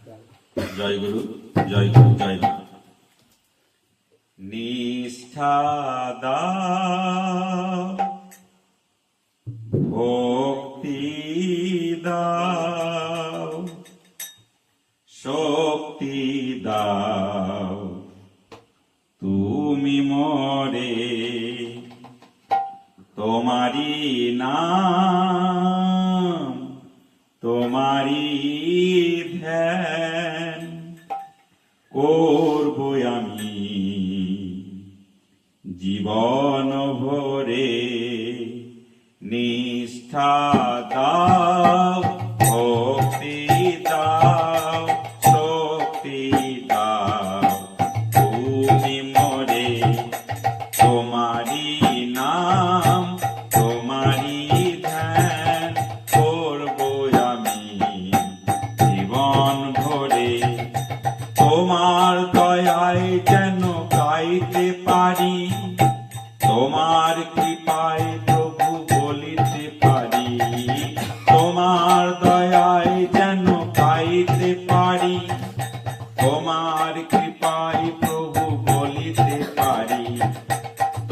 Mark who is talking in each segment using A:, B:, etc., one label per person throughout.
A: জয় গুরু, জয় গুরু, জয় মা। নিষ্ঠা দাও, ভক্তি দাও, শক্তি দাও, তুমি মরে তোমারি নাম, তোমারি ধ্যান করব আমি জীবন ভরে। নিষ্ঠা দাও, ভক্তি দাও, শক্তি দাও, তুমি মরে তোমারি নাম, তোমারি ধ্যান করব আমি জীবন ভরে। তোমার দয়ায় যেন গাইতে পারি, তোমার কৃপায় প্রভু বলিতে পারি। তোমার দয়ায় যেন গাইতে পারি, তোমার কৃপায় প্রভু বলিতে পারি।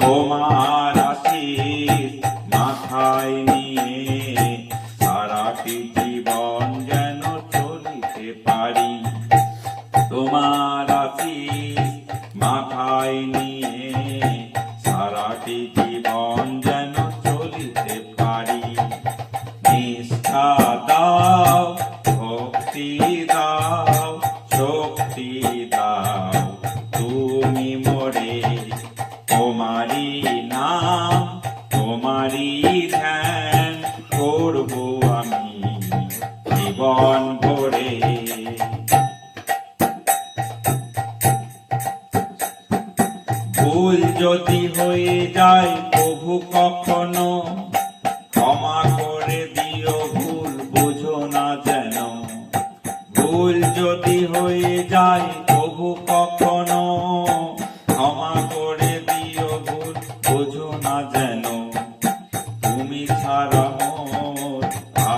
A: তোমার আশীষ মাথায় নিয়ে সারাটি জীবন যেন চলিতে পারি। তোমার আশীষ মাথায় নিয়ে সারাটি জীবন যেন চলিতে পারি। নিষ্ঠা দাও, ভক্তি দাও, শক্তি দাও, তুমি মরে তোমারি নাম, তোমারি ধ্যান করব আমি জীবন ভরে। ভুল যদি হয়ে যায় প্রভু কখনো, ক্ষমা করে দিও, ভুল বুঝো না যেন। ভুল যদি হয়ে যায় প্রভু কখনো, ক্ষমা করে দিও, ভুল বুঝো না যেন। তুমি ছাড়া মোর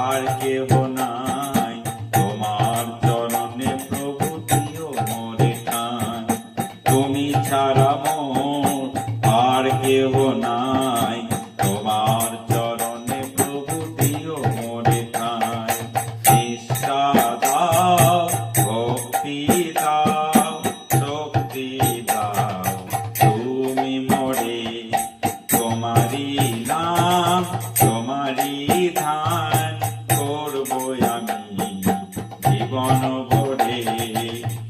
A: আর কেহ নাই, তোমার চরণে প্রভু দিও মোরে ঠাঁই। তুমি ছাড়া মোর আর কেহ নাই, তোমার চরণে প্রভু দিও মোরে ঠাঁই। নিষ্ঠা দাও, ভক্তি দাও, শক্তি দাও, তুমি মরে তোমারি নাম, তোমারি ধ্যান করব আমি জীবন ভরে।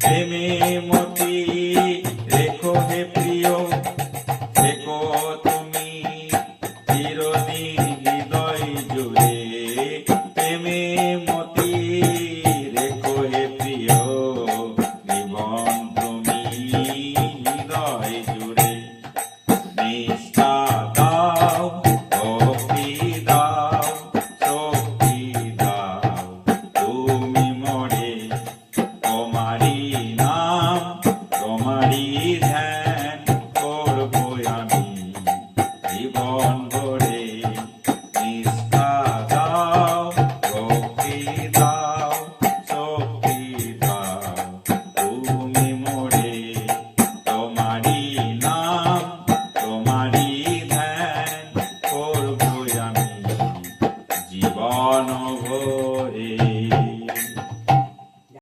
A: প্রেমে